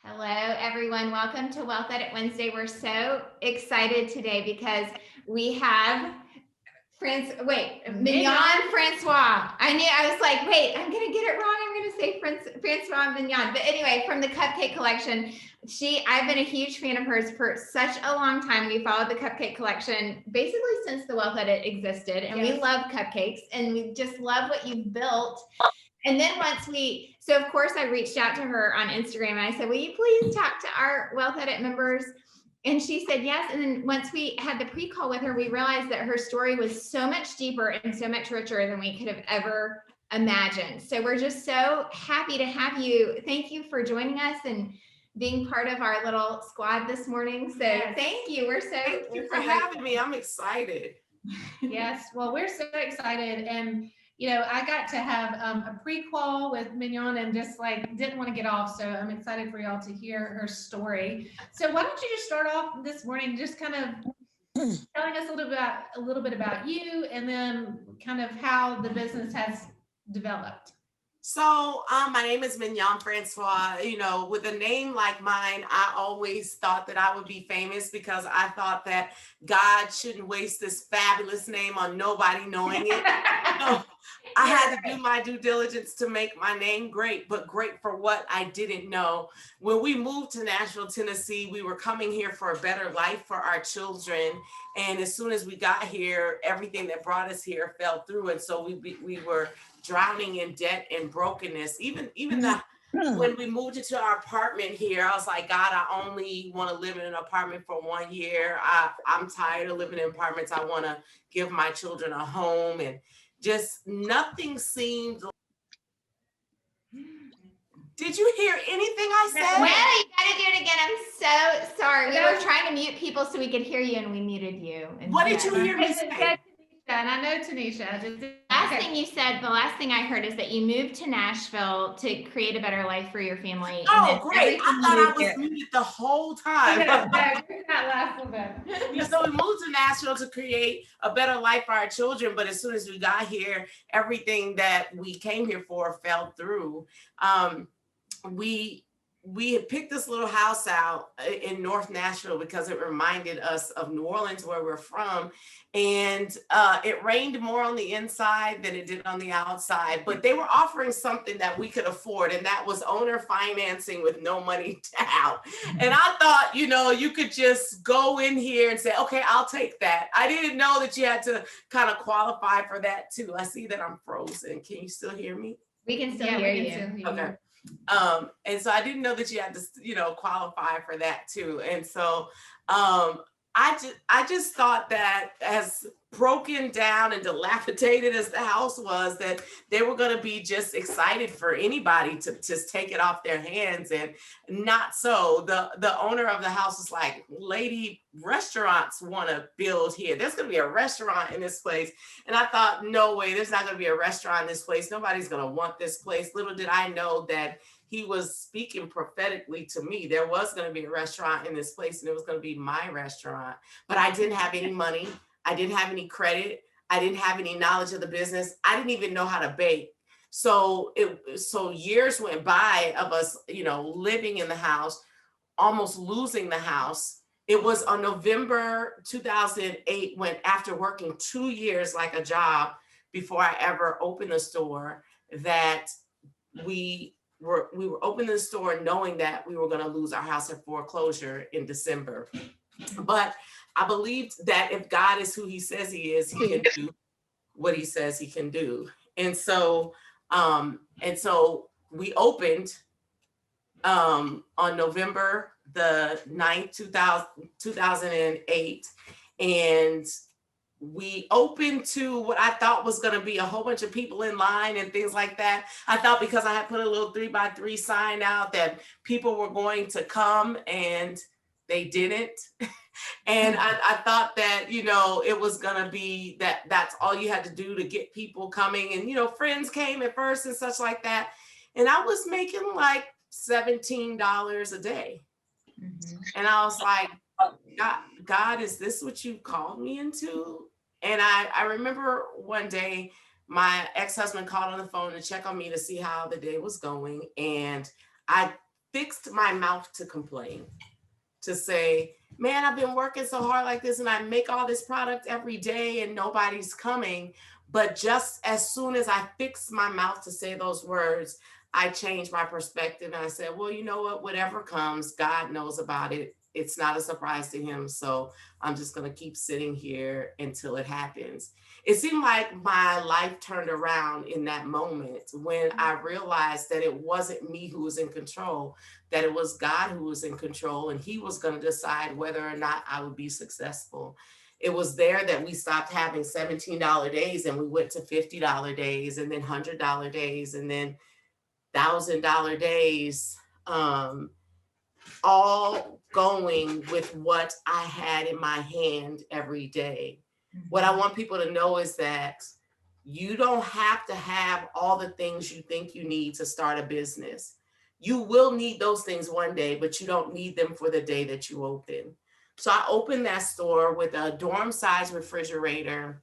Hello, everyone. Welcome to Wealth Edit Wednesday. We're so excited today because we have Mignon Francois. I was like, wait, I'm going to get it wrong. I'm going to say Francois Mignon. But anyway, from the Cupcake Collection, I've been a huge fan of hers for such a long time. We followed the Cupcake Collection basically since the Wealth Edit existed. And we love cupcakes and we just love what you've built. And then so of course I reached out to her on Instagram and I said, will you please talk to our Wealth Edit members? And she said yes. And then once we had the pre-call with her, we realized that her story was so much deeper and so much richer than we could have ever imagined. So we're just so happy to have you. Thank you for joining us and being part of our little squad this morning. So thank you. Thank you for having me. I'm excited. Yes, well, we're so excited. And I got to have a pre-call with Mignon and just didn't want to get off. So I'm excited for y'all to hear her story. So why don't you just start off this morning, just kind of telling us a little bit about you and then kind of how the business has developed. So my name is Mignon Francois. With a name like mine, I always thought that I would be famous because I thought that God shouldn't waste this fabulous name on nobody knowing it. I had to do my due diligence to make my name great, but great for what I didn't know. When we moved to Nashville, Tennessee, we were coming here for a better life for our children. And as soon as we got here, everything that brought us here fell through. And so we were drowning in debt and brokenness. Even when we moved into our apartment here, I was like, God, I only want to live in an apartment for 1 year. I'm tired of living in apartments. I want to give my children a home, and just nothing seemed. Did you hear anything I said? No, you got to do it again. I'm so sorry. We were trying to mute people so we could hear you, and we muted you. What did you hear me say? And I know Tanisha. The last thing I heard is that you moved to Nashville to create a better life for your family. Oh, great. I thought I was muted the whole time. That last little bit. So we moved to Nashville to create a better life for our children. But as soon as we got here, everything that we came here for fell through. We had picked this little house out in North Nashville because it reminded us of New Orleans, where we're from. And it rained more on the inside than it did on the outside. But they were offering something that we could afford, and that was owner financing with no money down. And I thought, you could just go in here and say, okay, I'll take that. I didn't know that you had to kind of qualify for that too. I see that I'm frozen. Can you still hear me? We can still hear you. Okay. And so I didn't know that you had to, qualify for that too. And so, I just thought that as broken down and dilapidated as the house was, that they were going to be just excited for anybody to just take it off their hands. And not so. The owner of the house was like, lady, restaurants want to build here. There's going to be a restaurant in this place. And I thought, no way, there's not going to be a restaurant in this place. Nobody's going to want this place. Little did I know that he was speaking prophetically to me. There was going to be a restaurant in this place, and it was going to be my restaurant. But I didn't have any money. I didn't have any credit. I didn't have any knowledge of the business. I didn't even know how to bake. So years went by of us, living in the house, almost losing the house. It was on November 2008 when, after working 2 years like a job before I ever opened a store, that we were opening the store knowing that we were going to lose our house at foreclosure in December. But I believed that if God is who he says he is, he can do what he says he can do. And so we opened on November the 9th, 2008. And we opened to what I thought was going to be a whole bunch of people in line and things like that. I thought because I had put a little 3x3 sign out that people were going to come, and they didn't. And I thought that, it was going to be that's all you had to do to get people coming. And, friends came at first and such like that. And I was making like $17 a day. Mm-hmm. And I was like, God, is this what you called me into? And I remember one day my ex-husband called on the phone to check on me to see how the day was going. And I fixed my mouth to complain, to say, man, I've been working so hard like this and I make all this product every day and nobody's coming. But just as soon as I fixed my mouth to say those words, I changed my perspective and I said, well, you know what, whatever comes, God knows about it. It's not a surprise to him. So I'm just going to keep sitting here until it happens. It seemed like my life turned around in that moment when I realized that it wasn't me who was in control, that it was God who was in control, and he was going to decide whether or not I would be successful. It was there that we stopped having $17 days and we went to $50 days and then $100 days and then $1,000 days, all going with what I had in my hand every day. What I want people to know is that you don't have to have all the things you think you need to start a business. You will need those things one day, but you don't need them for the day that you open. So I opened that store with a dorm size refrigerator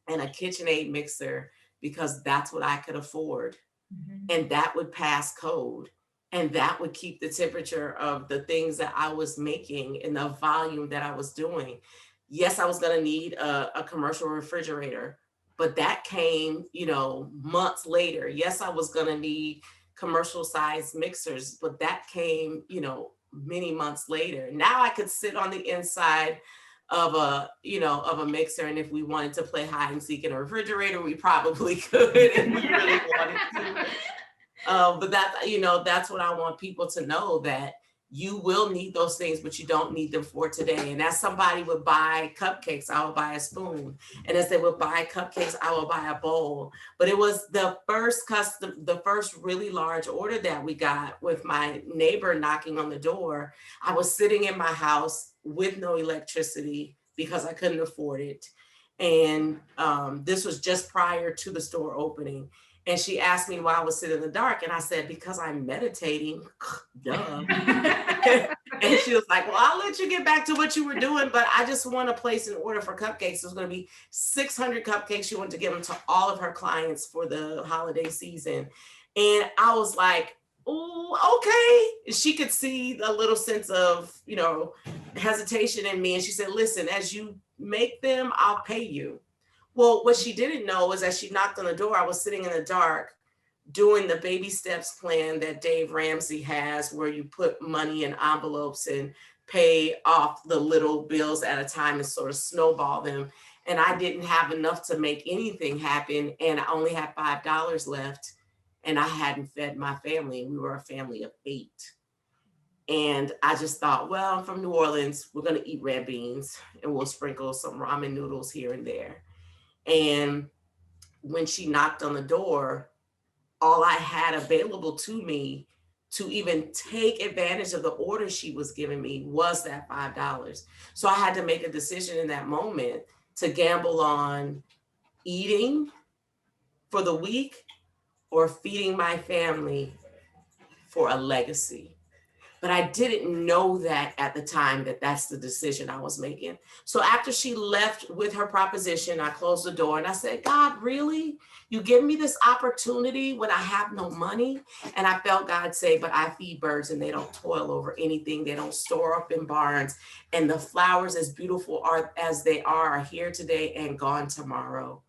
and a KitchenAid mixer because that's what I could afford. And that would pass code. And that would keep the temperature of the things that I was making and the volume that I was doing. Yes, I was going to need a commercial refrigerator, but that came, months later. Yes, I was going to need commercial size mixers, but that came, many months later. Now I could sit on the inside of a mixer, and if we wanted to play hide and seek in a refrigerator, we probably could, and we really wanted to. But that's what I want people to know, that you will need those things, but you don't need them for today. And as somebody would buy cupcakes, I would buy a spoon. And as they would buy cupcakes, I will buy a bowl. But it was the first really large order that we got with my neighbor knocking on the door. I was sitting in my house with no electricity because I couldn't afford it. And this was just prior to the store opening. And she asked me why I was sitting in the dark. And I said, because I'm meditating. Duh. And she was like, well, I'll let you get back to what you were doing, but I just want to place an order for cupcakes. There's going to be 600 cupcakes. She wanted to give them to all of her clients for the holiday season. And I was like, oh, okay. She could see a little sense of, hesitation in me. And she said, listen, as you make them, I'll pay you. Well, what she didn't know was as she knocked on the door, I was sitting in the dark doing the baby steps plan that Dave Ramsey has, where you put money in envelopes and pay off the little bills at a time and sort of snowball them. And I didn't have enough to make anything happen. And I only had $5 left. And I hadn't fed my family. We were a family of 8. And I just thought, well, I'm from New Orleans. We're going to eat red beans and we'll sprinkle some ramen noodles here and there. And when she knocked on the door, all I had available to me to even take advantage of the order she was giving me was that $5. So I had to make a decision in that moment to gamble on eating for the week or feeding my family for a legacy. But I didn't know that at the time that that's the decision I was making. So after she left with her proposition, I closed the door and I said, God, really? You give me this opportunity when I have no money? And I felt God say, but I feed birds and they don't toil over anything. They don't store up in barns. And the flowers, as beautiful as they are here today and gone tomorrow.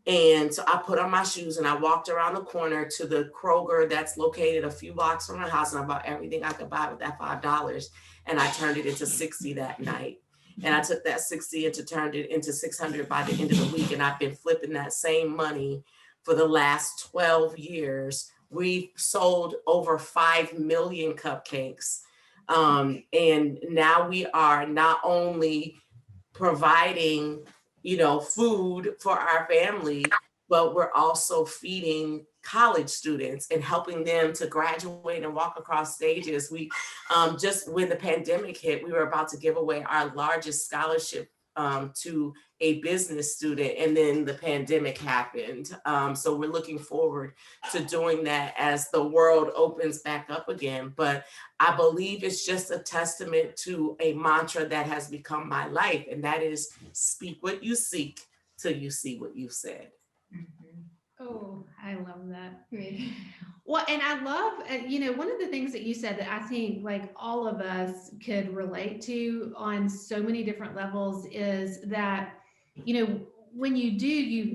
And so I put on my shoes and I walked around the corner to the Kroger that's located a few blocks from my house, and I bought everything I could buy with that $5. And I turned it into 60 that night. And I took that 60 and turned it into 600 by the end of the week. And I've been flipping that same money for the last 12 years. We've sold over 5 million cupcakes. And now we are not only providing food for our family, but we're also feeding college students and helping them to graduate and walk across stages. We just when the pandemic hit, we were about to give away our largest scholarship to a business student, and then the pandemic happened. So we're looking forward to doing that as the world opens back up again. But I believe it's just a testament to a mantra that has become my life, and that is speak what you seek till you see what you've said. Oh, I love that. Right. Well, and I love, one of the things that you said that I think like all of us could relate to on so many different levels is that, when you do, you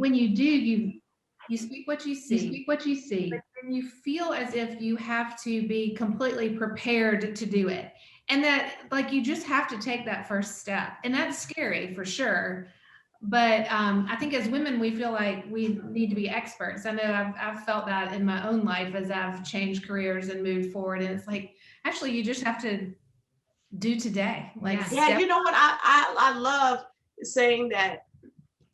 speak what you see, but then you feel as if you have to be completely prepared to do it. And that like you just have to take that first step. And that's scary for sure. But I think as women, we feel like we need to be experts. I know I've felt that in my own life as I've changed careers and moved forward. And it's like, actually, you just have to do today. Like, Yeah. Yeah, you know what? I love saying that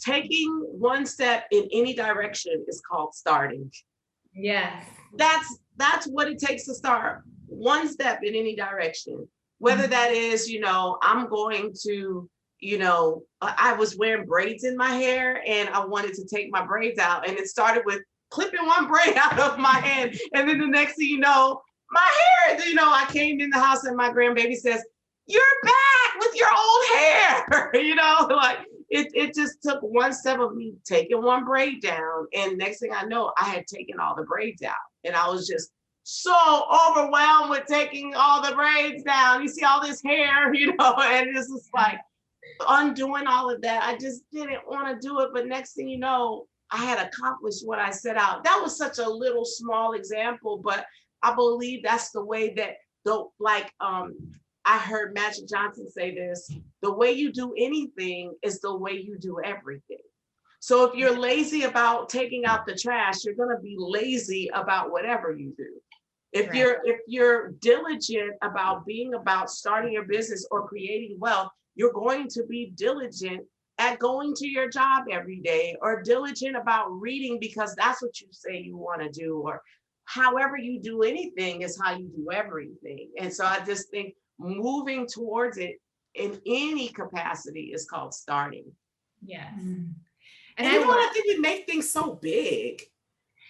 taking one step in any direction is called starting. Yes. That's what it takes to start. One step in any direction. Whether that is, I'm going to, I was wearing braids in my hair and I wanted to take my braids out. And it started with clipping one braid out of my head. And then the next thing you know, my hair, I came in the house and my grandbaby says, "You're back with your old hair." Like it just took one step of me taking one braid down. And next thing I know, I had taken all the braids out. And I was just so overwhelmed with taking all the braids down. You see all this hair, and it's just like undoing all of that. I just didn't want to do it. But next thing you know, I had accomplished what I set out. That was such a little small example, but I believe that's the way that I heard Magic Johnson say this, the way you do anything is the way you do everything. So if you're lazy about taking out the trash, you're going to be lazy about whatever you do. If you're diligent about starting your business or creating wealth, you're going to be diligent at going to your job every day, or diligent about reading because that's what you say you want to do, or however you do anything is how you do everything. And so I just think moving towards it in any capacity is called starting. Yes. And I think we make things so big.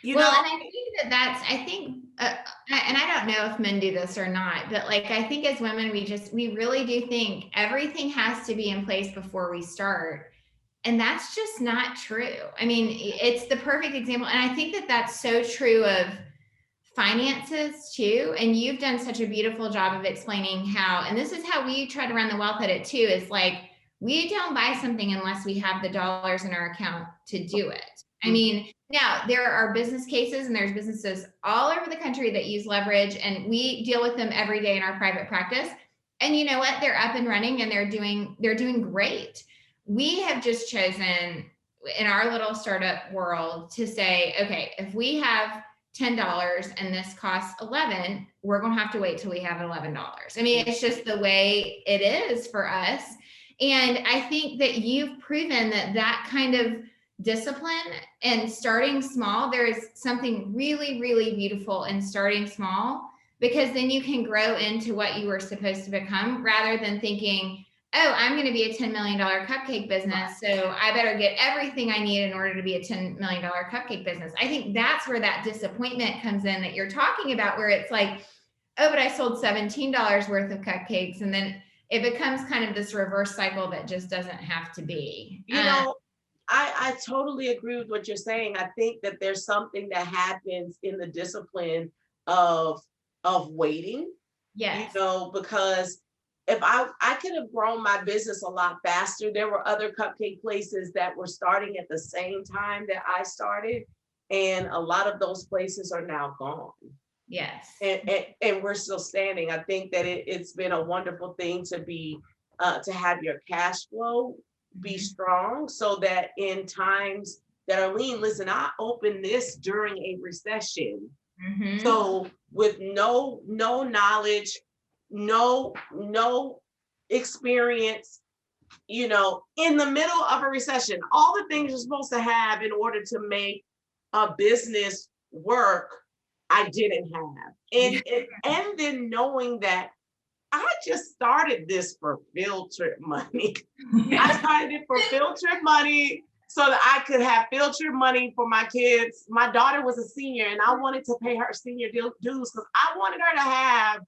And I think and I don't know if men do this or not, but like, I think as women, we really do think everything has to be in place before we start. And that's just not true. I mean, it's the perfect example. And I think that that's so true of finances too. And you've done such a beautiful job of explaining how, and this is how we try to run the Wealth Edit too, is like, we don't buy something unless we have the dollars in our account to do it. I mean, now there are business cases and there's businesses all over the country that use leverage, and we deal with them every day in our private practice. And you know what? They're up and running and they're doing great. We have just chosen in our little startup world to say, okay, if we have $10 and this costs $11, we're going to have to wait till we have $11. I mean, it's just the way it is for us. And I think that you've proven that kind of discipline and starting small, there is something really, really beautiful in starting small, because then you can grow into what you were supposed to become, rather than thinking, oh, I'm going to be a $10 million cupcake business, so I better get everything I need in order to be a $10 million cupcake business. I think that's where that disappointment comes in that you're talking about, where it's like, oh, but I sold $17 worth of cupcakes. And then it becomes kind of this reverse cycle that just doesn't have to be. I totally agree with what you're saying. I think that there's something that happens in the discipline of waiting. Yes. Because if I could have grown my business a lot faster, there were other cupcake places that were starting at the same time that I started, and a lot of those places are now gone. Yes. And we're still standing. I think that it's been a wonderful thing to have your cash flow be strong, so that in times that are lean, listen, I opened this during a recession. Mm-hmm. So with no knowledge, no experience, in the middle of a recession, all the things you're supposed to have in order to make a business work, I didn't have. And then knowing that I just started this for field trip money. I started it for field trip money so that I could have field trip money for my kids. My daughter was a senior and I wanted to pay her senior dues because I wanted her to have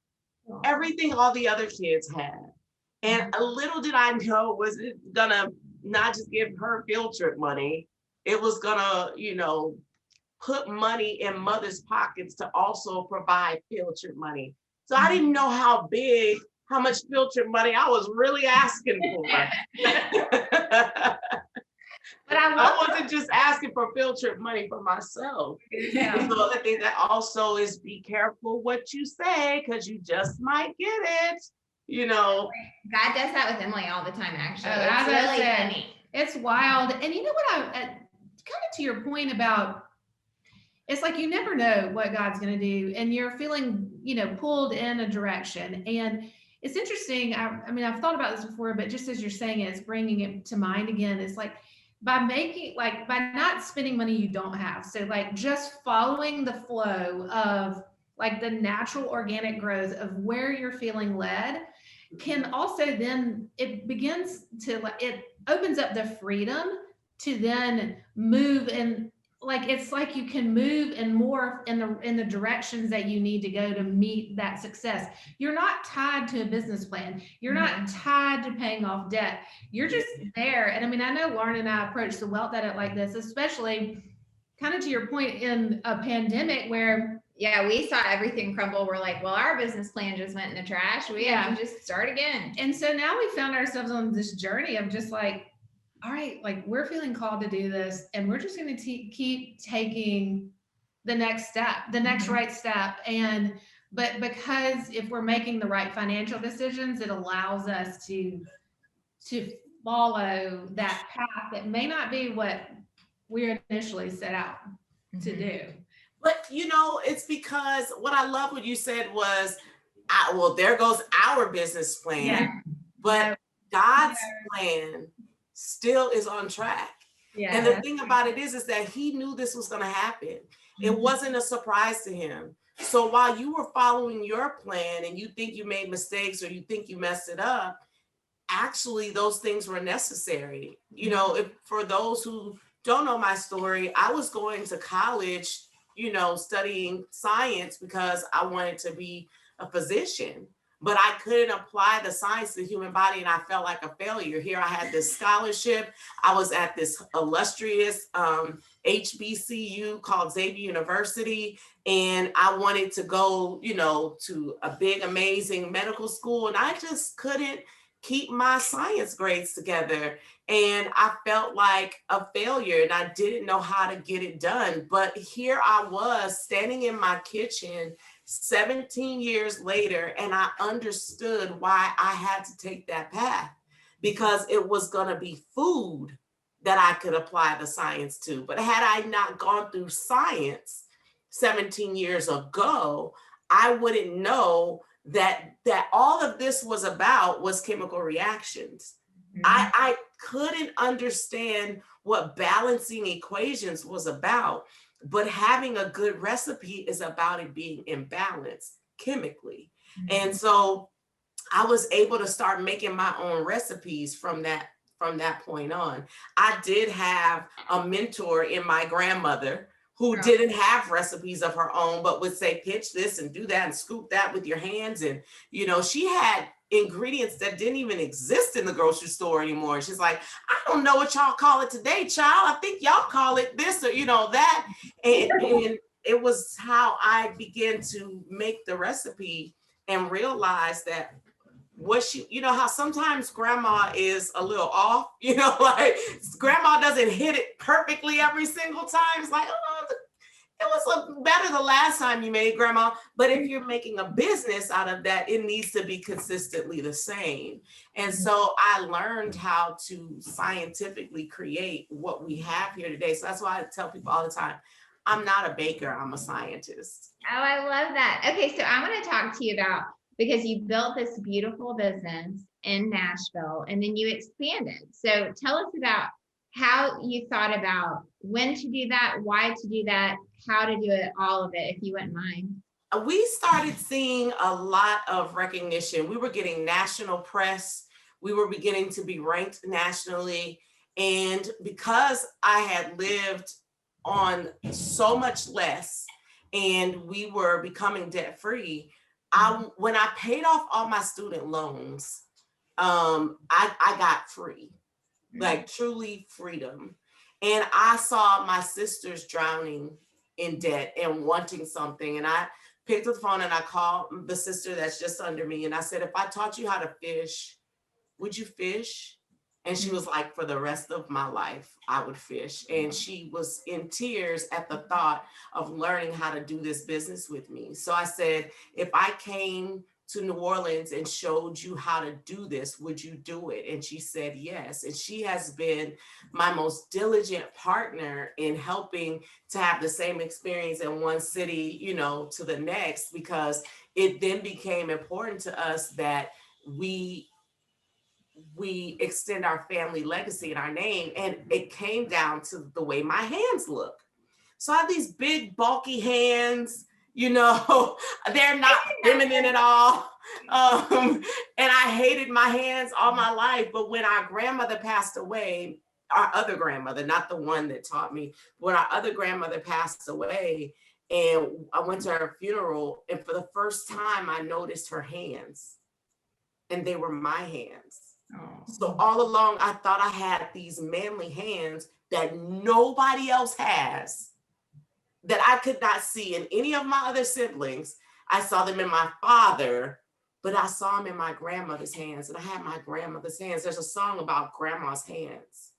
everything all the other kids had. And a little did I know, was it gonna not just give her field trip money, it was gonna, put money in mother's pockets to also provide filtered money. So I didn't know how much filtered money I was really asking for. But I I wasn't just asking for filtered money for myself. Yeah. So I think that also is be careful what you say, because you just might get it, you know. God does that with Emily all the time, actually. Oh, It's as I really said, funny. It's wild. And you know what, kind of to your point about, it's like you never know what God's going to do, and you're feeling, pulled in a direction. And it's interesting. I mean, I've thought about this before, but just as you're saying it, it's bringing it to mind again. It's like by not spending money you don't have. So like just following the flow of like the natural organic growth of where you're feeling led can also then it opens up the freedom to then move, and like it's like you can move and morph in the directions that you need to go to meet that success. You're not tied to a business plan. You're not tied to paying off debt. You're just there. And I mean, I know Lauren and I approach the wealth edit like this, especially kind of to your point in a pandemic where we saw everything crumble. We're like, well, our business plan just went in the trash. We have to just start again. And so now we found ourselves on this journey of just like, all right, like we're feeling called to do this, and we're just going to keep taking the next step, the next right step. But because if we're making the right financial decisions, it allows us to follow that path that may not be what we initially set out to do. But it's because what I love what you said was, well, there goes our business plan. Yeah. But God's plan still is on track. Yeah. And the thing about it is that he knew this was going to happen. It wasn't a surprise to him. So while you were following your plan and you think you made mistakes or you think you messed it up, actually those things were necessary. If for those who don't know my story, I was going to college, studying science because I wanted to be a physician, but I couldn't apply the science to the human body, and I felt like a failure. Here I had this scholarship. I was at this illustrious HBCU called Xavier University, and I wanted to go, to a big, amazing medical school, and I just couldn't keep my science grades together. And I felt like a failure, and I didn't know how to get it done. But here I was standing in my kitchen 17 years later, and I understood why I had to take that path, because it was going to be food that I could apply the science to. But had I not gone through science 17 years ago, I wouldn't know that all of this was chemical reactions. I couldn't understand what balancing equations was about, but having a good recipe is about it being in balance chemically. And so I was able to start making my own recipes from that point on. I did have a mentor in my grandmother who didn't have recipes of her own, but would say, pinch this and do that and scoop that with your hands. And, she had ingredients that didn't even exist in the grocery store anymore. She's like, I don't know what y'all call it today, child. I think y'all call it this or, that. And it was how I began to make the recipe and realize that how sometimes grandma is a little off, like grandma doesn't hit it perfectly every single time. It's like, oh, it was better the last time you made, grandma. But if you're making a business out of that, it needs to be consistently the same. And so I learned how to scientifically create what we have here today. So that's why I tell people all the time, I'm not a baker, I'm a scientist. Oh, I love that. Okay, so I want to talk to you about, because you built this beautiful business in Nashville and then you expanded. So tell us about how you thought about when to do that, why to do that, how to do it, all of it, if you wouldn't mind. We started seeing a lot of recognition. We were getting national press. We were beginning to be ranked nationally. And because I had lived on so much less and we were becoming debt free, when I paid off all my student loans, I got free, like truly freedom. And I saw my sisters drowning in debt and wanting something. And I picked up the phone and I called the sister that's just under me. And I said, if I taught you how to fish, would you fish? And she was like, for the rest of my life, I would fish. And she was in tears at the thought of learning how to do this business with me. So I said, if I came to New Orleans and showed you how to do this, would you do it? And she said yes. And she has been my most diligent partner in helping to have the same experience in one city, you know, to the next, because it then became important to us that we extend our family legacy and our name. And it came down to the way my hands look. So I have these big, bulky hands, you know, they're not feminine at all. And I hated my hands all my life. But when our grandmother passed away, our other grandmother, not the one that taught me, when our other grandmother passed away, and I went to her funeral, and for the first time, I noticed her hands, and they were my hands. So all along, I thought I had these manly hands that nobody else has, that I could not see in any of my other siblings. I saw them in my father, but I saw them in my grandmother's hands, and I had my grandmother's hands. There's a song about grandma's hands.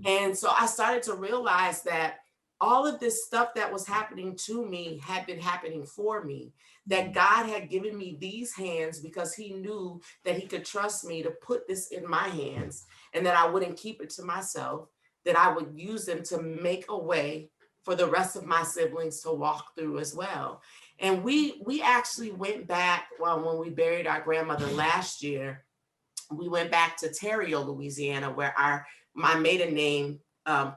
And so I started to realize that all of this stuff that was happening to me had been happening for me, that God had given me these hands because he knew that he could trust me to put this in my hands, and that I wouldn't keep it to myself, that I would use them to make a way for the rest of my siblings to walk through as well. And we actually went back, well, when we buried our grandmother last year, we went back to Terrio, Louisiana, where my maiden name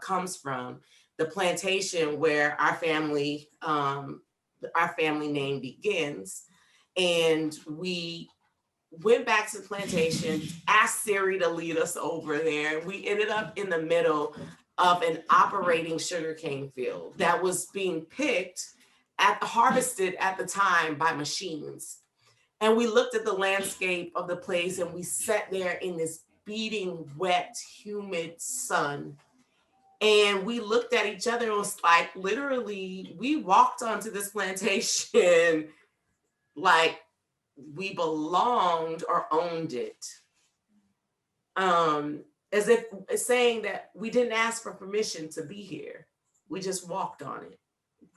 comes from, the plantation where our family name begins. And we went back to the plantation, asked Siri to lead us over there. We ended up in the middle of an operating sugarcane field that was being picked harvested at the time by machines. And we looked at the landscape of the place, and we sat there in this beating, wet, humid sun. And we looked at each other and was like, literally, we walked onto this plantation like we belonged or owned it. As if saying that we didn't ask for permission to be here. We just walked on it,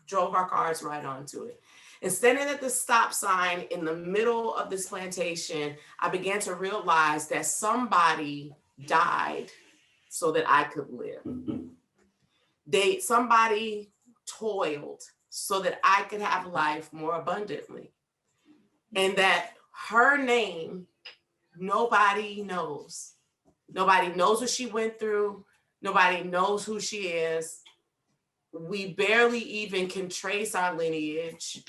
drove our cars right onto it. And standing at the stop sign in the middle of this plantation, I began to realize that somebody died so that I could live. Somebody toiled so that I could have life more abundantly. And that her name, nobody knows. Nobody knows what she went through. Nobody knows who she is. We barely even can trace our lineage,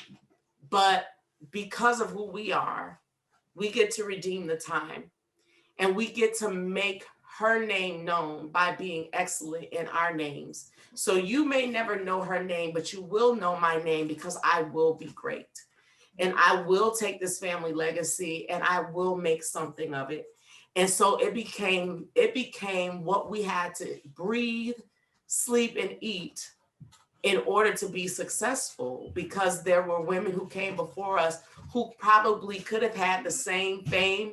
but because of who we are, we get to redeem the time, and we get to make her name known by being excellent in our names. So you may never know her name, but you will know my name, because I will be great, and I will take this family legacy and I will make something of it. And so it became what we had to breathe, sleep, and eat in order to be successful, because there were women who came before us who probably could have had the same fame.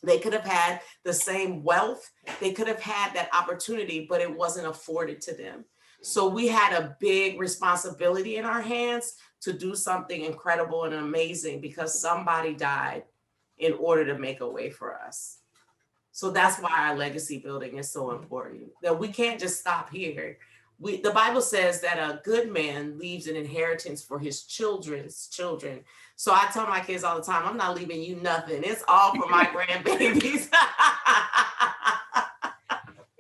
They could have had the same wealth. They could have had that opportunity, but it wasn't afforded to them. So we had a big responsibility in our hands to do something incredible and amazing, because somebody died in order to make a way for us. So that's why our legacy building is so important, that we can't just stop here. The Bible says that a good man leaves an inheritance for his children's children. So I tell my kids all the time, I'm not leaving you nothing. It's all for my grandbabies.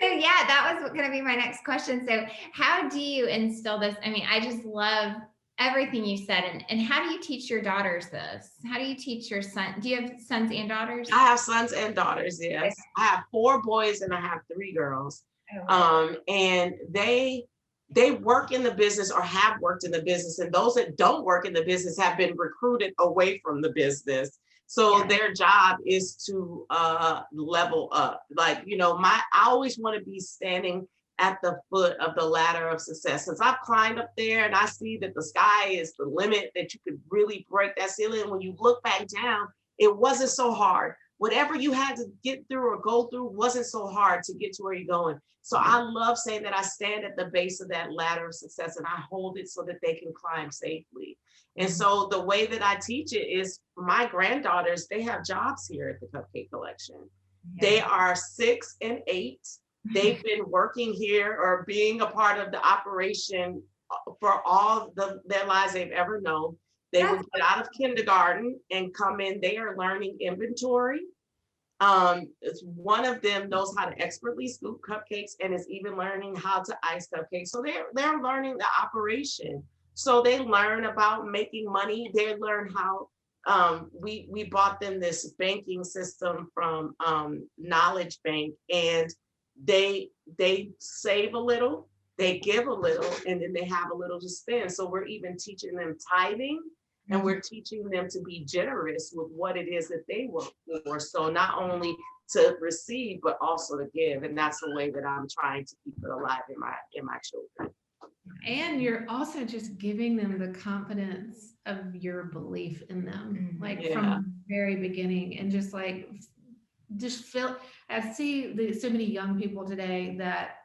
So yeah, that was going to be my next question. So how do you instill this? I mean, I just love everything you said. And how do you teach your daughters this? How do you teach your son? Do you have sons and daughters? I have sons and daughters, yes. I have 4 boys and I have 3 girls. And they work in the business or have worked in the business, and those that don't work in the business have been recruited away from the business. So their job is to level up. Like, you know, I always want to be standing at the foot of the ladder of success. Since I've climbed up there and I see that the sky is the limit, that you could really break that ceiling. When you look back down, it wasn't so hard. Whatever you had to get through or go through wasn't so hard to get to where you're going. So I love saying that I stand at the base of that ladder of success and I hold it so that they can climb safely. And so the way that I teach it is my granddaughters, they have jobs here at the Cupcake Collection. They are 6 and 8. They've been working here or being a part of the operation for all their lives they've ever known. They would get out of kindergarten and come in. They are learning inventory. One of them knows how to expertly scoop cupcakes and is even learning how to ice cupcakes. So they're learning the operation. So they learn about making money. They learn how we bought them this banking system from Knowledge Bank, and they save a little, they give a little, and then they have a little to spend. So we're even teaching them tithing, and we're teaching them to be generous with what it is that they work for. So not only to receive, but also to give. And that's the way that I'm trying to keep it alive in my children. And you're also just giving them the confidence of your belief in them, like from the very beginning, and just feel. I see so many young people today that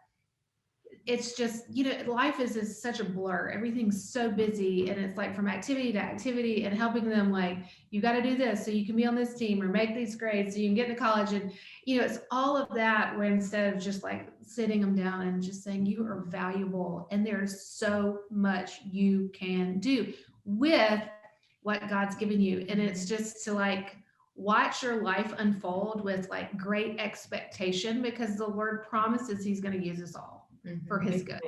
it's just, life is such a blur. Everything's so busy, and it's like from activity to activity, and helping them like, you got to do this so you can be on this team, or make these grades so you can get into college. And, it's all of that, where instead of just like sitting them down and just saying, you are valuable and there's so much you can do with what God's given you. And it's just to like watch your life unfold with like great expectation, because the Lord promises he's going to use us all for his good.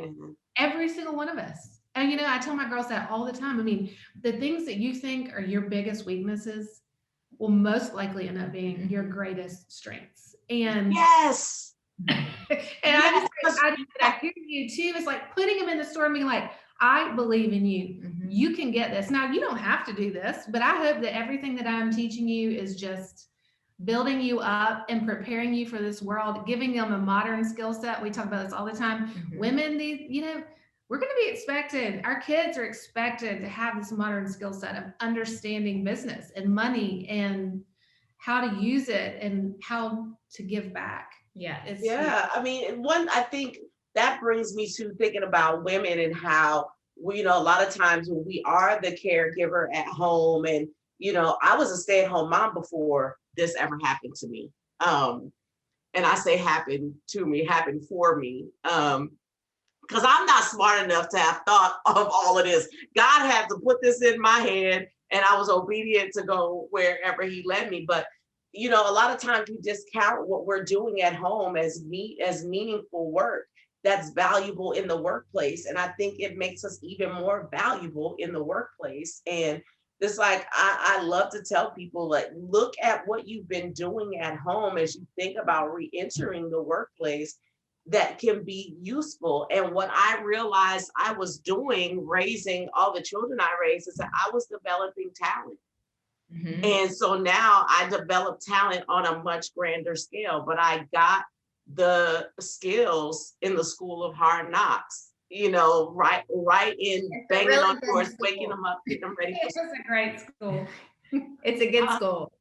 Every single one of us. And I tell my girls that all the time. I mean, the things that you think are your biggest weaknesses will most likely end up being your greatest strengths. And yes. And I hear you too. It's like putting them in the store and being like, I believe in you. You can get this. Now, you don't have to do this, but I hope that everything that I'm teaching you is just building you up and preparing you for this world, giving them a modern skill set. We talk about this all the time. Women, we're going to be expected, our kids are expected to have this modern skill set of understanding business and money and how to use it and how to give back. I mean, I think that brings me to thinking about women and how a lot of times when we are the caregiver at home, and I was a stay-at-home mom before this ever happened to me. And I say happened to me, happened for me. Because I'm not smart enough to have thought of all of this. God had to put this in my head, and I was obedient to go wherever he led me. But a lot of times we discount what we're doing at home as meaningful work that's valuable in the workplace. And I think it makes us even more valuable in the workplace. And it's like, I love to tell people, like, look at what you've been doing at home as you think about re-entering the workplace that can be useful. And what I realized I was doing, raising all the children I raised, is that I was developing talent. And so now I develop talent on a much grander scale, but I got the skills in the school of hard knocks, right in banging on doors, waking them up, getting them ready. It's just a great school. It's a good school.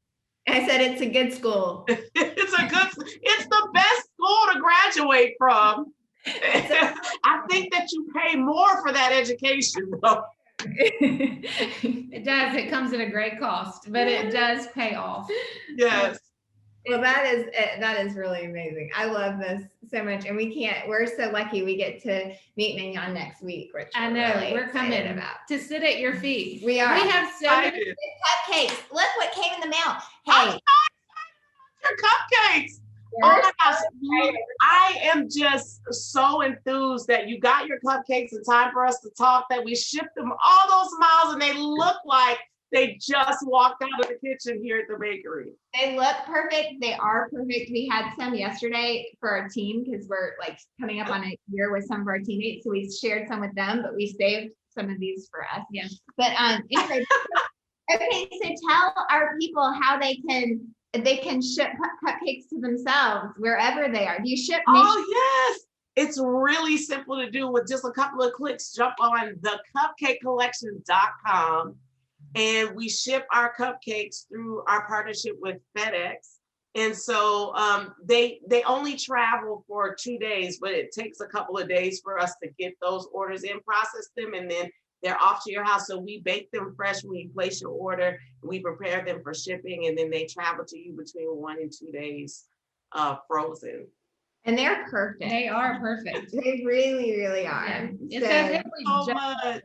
I said it's a good school. It's the best school to graduate from. I think that you pay more for that education, though. It does. It comes at a great cost, but it does pay off. Yes. Well, that is really amazing. I love this so much, and we're so lucky we get to meet Mignon next week, which I know really we're coming about to sit at your feet. We are. We have so many cupcakes. Look what came in the mail. Hey, your cupcakes. Oh my gosh, I am just so enthused that you got your cupcakes in time for us to talk, that we shipped them all those miles, and they look like they just walked out of the kitchen here at the bakery. They look perfect. They are perfect. We had some yesterday for our team, because we're like coming up on a year with some of our teammates. So we shared some with them, but we saved some of these for us. Yes. But anyway, okay, so tell our people how they can ship cupcakes to themselves wherever they are. Do you ship? Oh yes, It's really simple to do with just a couple of clicks. Jump on the cupcakecollection.com, and we ship our cupcakes through our partnership with FedEx. And so they only travel for 2 days, but it takes a couple of days for us to get those orders in, process them, and then they're off to your house. So we bake them fresh when you place your order. We prepare them for shipping, and then they travel to you between 1 and 2 days frozen. And they're perfect. They are perfect. They really, really are. Yeah. It So- says So much.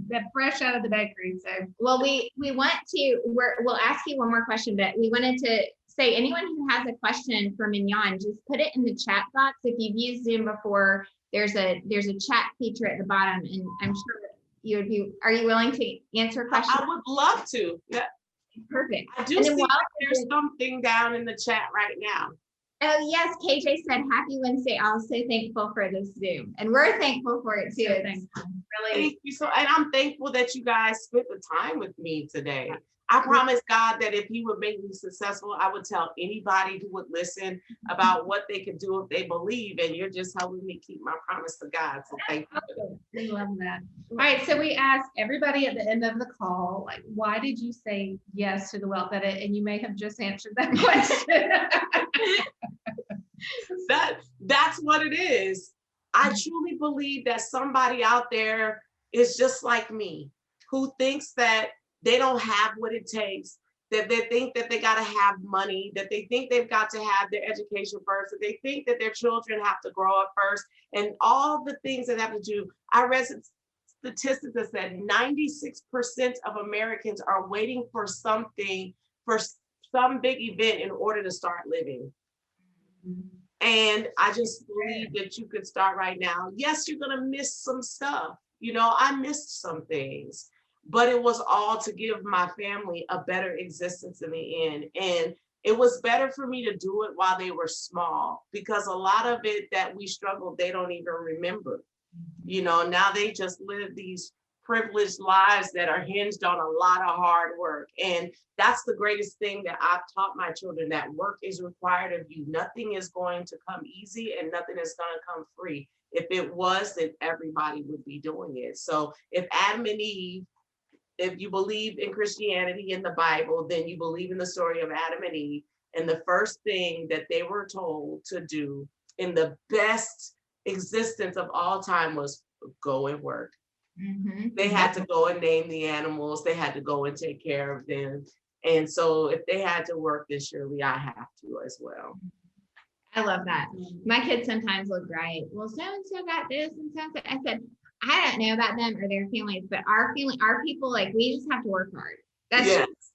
they're fresh out of the bakery. So Well, we want to, we'll ask you one more question, but we wanted to say anyone who has a question for Mignon, just put it in the chat box. If you've used Zoom before, there's a chat feature at the bottom, and I'm sure you would be, are you willing to answer questions? I would love to. Yeah. Perfect. I do And see then while there's something down in the chat right now. Oh yes, KJ said happy Wednesday. I'm so thankful for this Zoom, and we're thankful for it too. So It's thankful. really, Thank you. So, and I'm thankful that you guys spent the time with me today. I promise God that if he would make me successful, I would tell anybody who would listen about what they could do if they believe, and you're just helping me keep my promise to God. So thank you. We love that. All right, so we asked everybody at the end of the call, like, why did you say yes to the Wealth Edit? And you may have just answered that question. That's what it is. I truly believe that somebody out there is just like me, who thinks that they don't have what it takes, that they think that they got to have money, that they think they've got to have their education first, that they think that their children have to grow up first, and all the things that have to do. I read statistics that said 96% of Americans are waiting for something, for some big event in order to start living. And I just believe that you could start right now. Yes, you're going to miss some stuff. You know, I missed some things, but it was all to give my family a better existence in the end. And it was better for me to do it while they were small, because a lot of it that we struggled, they don't even remember. You know, now they just live these privileged lives that are hinged on a lot of hard work. And that's the greatest thing that I've taught my children, that work is required of you. Nothing is going to come easy, and nothing is going to come free. If it was, then everybody would be doing it. So if Adam and Eve, if you believe in Christianity in the Bible, then you believe in the story of Adam and Eve. And the first thing that they were told to do in the best existence of all time was go and work. Mhm. They had to go and name the animals. They had to go and take care of them. And so if they had to work, then surely I have to as well. I love that. My kids sometimes look right. Well, so-and-so got this and so-and-so. I said, I don't know about them or their families, but our family, our people, like, we just have to work hard. That's Yes. just,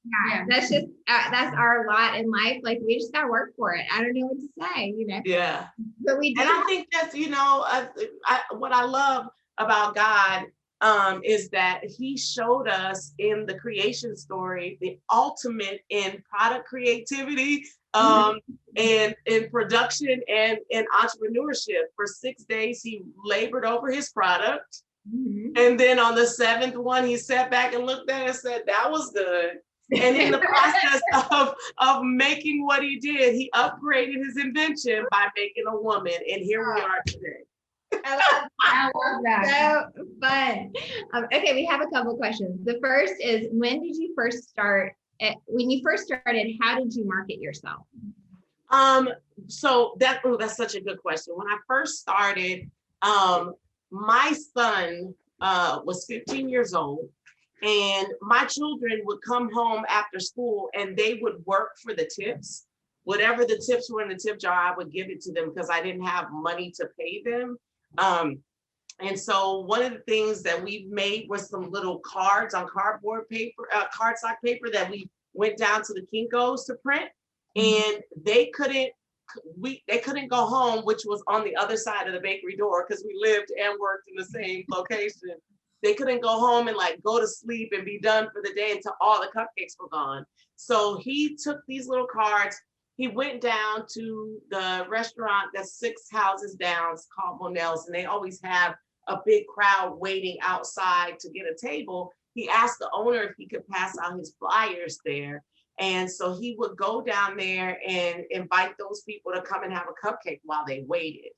that's just, that's our lot in life. Like, we just got to work for it. I don't know what to say, you know, Yeah. but we do. And I think that's, you know, what I love about God is that he showed us in the creation story the ultimate in product creativity, and in production and in entrepreneurship. For 6 days, he labored over his product. Mhm. And then on the seventh one, he sat back and looked at it and said, that was good. And in the process of making what he did, he upgraded his invention by making a woman. And here we are today. I love that. So fun. Okay, we have a couple questions. The first is, when did you first start? When you first started, how did you market yourself? So that's such a good question. When I first started, my son was 15 years old, and my children would come home after school and they would work for the tips. Whatever the tips were in the tip jar, I would give it to them because I didn't have money to pay them. And so one of the things that we made was some little cards on cardboard paper, cardstock paper, that we went down to the Kinko's to print, and they couldn't go home, which was on the other side of the bakery door, because we lived and worked in the same location. They couldn't go home and like go to sleep and be done for the day until all the cupcakes were gone. So he took these little cards. He went down to the restaurant that's 6 houses down, it's called Bonell's, and they always have a big crowd waiting outside to get a table. He asked the owner if he could pass out his flyers there. And so he would go down there and invite those people to come and have a cupcake while they waited.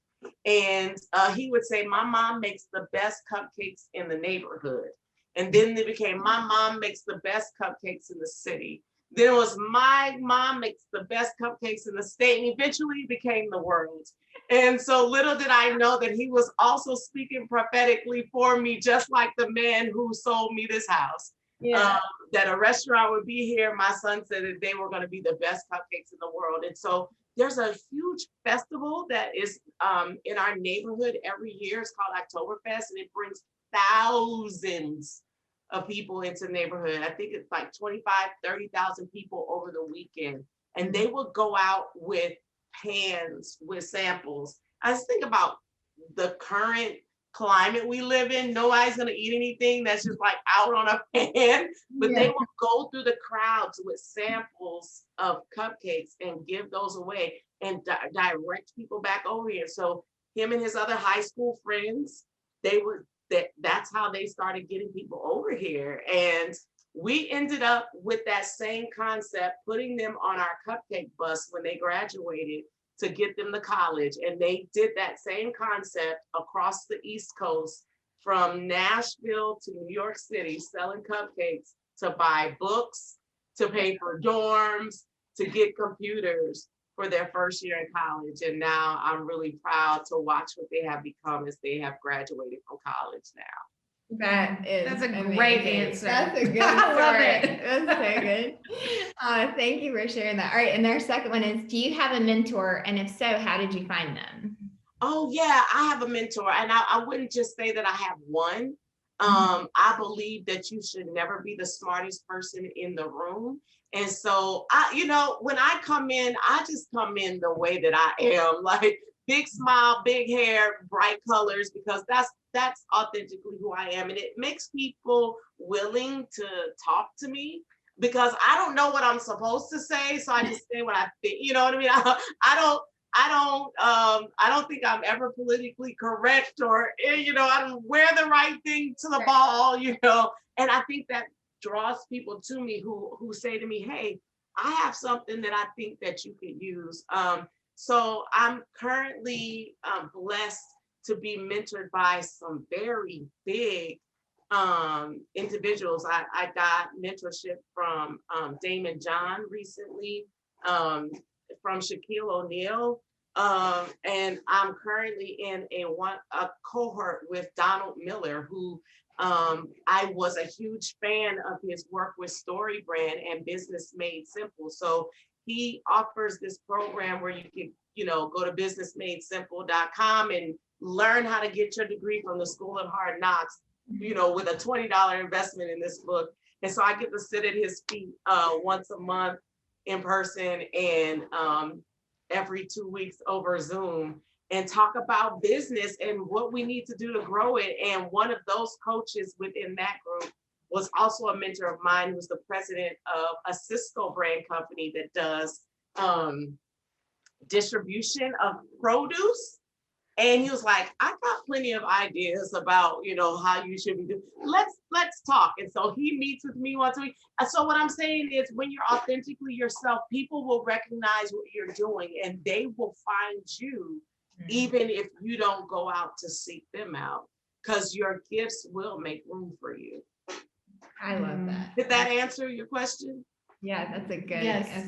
And he would say, my mom makes the best cupcakes in the neighborhood. And then they became, my mom makes the best cupcakes in the city. Then it was, my mom makes the best cupcakes in the state, and eventually it became the world. And so little did I know that he was also speaking prophetically for me, just like the man who sold me this house. Yeah. That a restaurant would be here. My son said that they were going to be the best cupcakes in the world. And so there's a huge festival that is in our neighborhood every year. It's called Oktoberfest, and it brings thousands of people into the neighborhood. I think it's like 30,000 people over the weekend. And they will go out with pans with samples. I just think about the current climate we live in. Nobody's gonna eat anything that's just like out on a pan, but they will go through the crowds with samples of cupcakes and give those away and direct people back over here. So him and his other high school friends, that's how they started getting people over here. And we ended up with that same concept, putting them on our cupcake bus when they graduated to get them to college. And they did that same concept across the East Coast, from Nashville to New York City, selling cupcakes to buy books, to pay for dorms, to get computers for their first year in college. And now I'm really proud to watch what they have become as they have graduated from college now. That's a great answer. That's a good I love story. it. That's so good. Thank you for sharing that. All right, and their second one is, do you have a mentor? And if so, how did you find them? Oh yeah, I have a mentor, and I wouldn't just say that I have one. I believe that you should never be the smartest person in the room. And so when I come in, I just come in the way that I am, like big smile, big hair, bright colors, because that's authentically who I am. And it makes people willing to talk to me, because I don't know what I'm supposed to say. So I just say what I think, you know what I mean? I don't think I'm ever politically correct, or, I don't wear the right thing to the ball, and I think that draws people to me who say to me, hey, I have something that I think that you could use. So I'm currently blessed to be mentored by some very big individuals. I got mentorship from Damon John recently, from Shaquille O'Neal. And I'm currently in a cohort with Donald Miller, who I was a huge fan of his work with Story Brand and Business Made Simple. So he offers this program where you can, go to businessmadesimple.com and learn how to get your degree from the School of Hard Knocks, with a $20 investment in this book. And so I get to sit at his feet once a month in person, and every 2 weeks over Zoom, and talk about business and what we need to do to grow it. And one of those coaches within that group was also a mentor of mine, who's the president of a Cisco brand company that does distribution of produce. And he was like, I got plenty of ideas about, how you should be doing. Let's talk. And so he meets with me once a week. And so what I'm saying is, when you're authentically yourself, people will recognize what you're doing, and they will find you, even if you don't go out to seek them out, because your gifts will make room for you. I love that. Did that answer your question? Yeah, that's a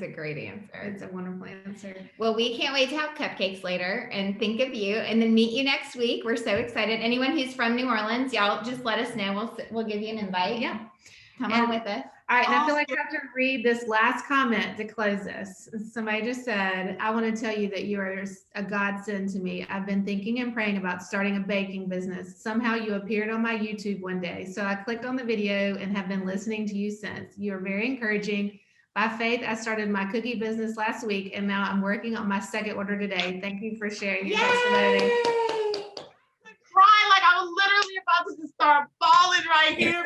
great answer. It's a wonderful answer. Well, we can't wait to have cupcakes later and think of you, and then meet you next week. We're so excited. Anyone who's from New Orleans, y'all just let us know. We'll give you an invite. Yeah. Come on with us. All right, and I feel like I have to read this last comment to close this. Somebody just said, I want to tell you that you are a godsend to me. I've been thinking and praying about starting a baking business. Somehow you appeared on my YouTube one day. So I clicked on the video and have been listening to you since. You are very encouraging. By faith, I started my cookie business last week, and now I'm working on my second order today. Thank you for sharing your testimony. Cry like I was literally about to just start bawling right here.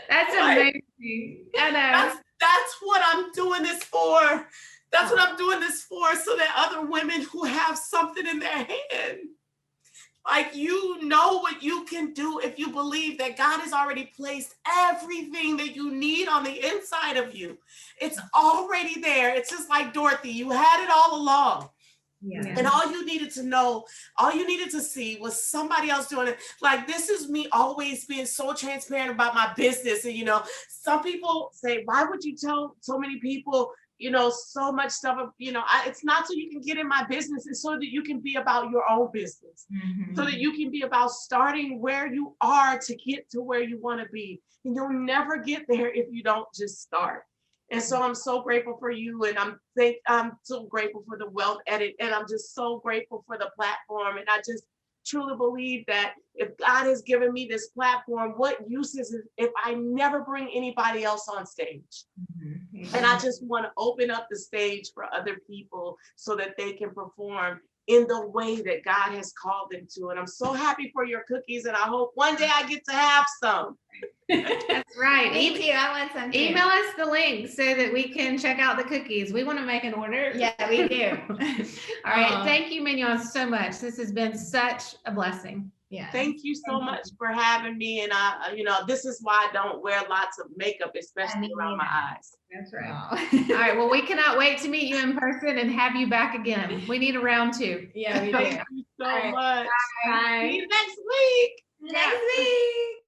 That's amazing. I know. That's what I'm doing this for. That's what I'm doing this for, so that other women who have something in their hand, like, what you can do if you believe that God has already placed everything that you need on the inside of you. It's already there. It's just like Dorothy, you had it all along. Yeah. And all you needed to know, all you needed to see was somebody else doing it. Like, this is me always being so transparent about my business. And, you know, some people say, why would you tell so many people, you know, so much stuff? You know, it's not so you can get in my business. It's so that you can be about your own business, so that you can be about starting where you are to get to where you want to be. And you'll never get there if you don't just start. And so I'm so grateful for you, and I'm so grateful for the Wealth Edit, and I'm just so grateful for the platform. And I just truly believe that if God has given me this platform, what use is it if I never bring anybody else on stage? And I just want to open up the stage for other people so that they can perform in the way that God has called them to. And I'm so happy for your cookies, and I hope one day I get to have some. That's right. Me too. I want some too. Email us the link so that we can check out the cookies. We want to make an order. Yeah, we do. All right. Thank you, Mignon, so much. This has been such a blessing. Yeah. Thank you so much for having me. And you know, this is why I don't wear lots of makeup, especially around my eyes. That's right. All right. Well, we cannot wait to meet you in person and have you back again. We need a round 2. Yeah, we do. Thank you so much. Bye. See you next week. Next week.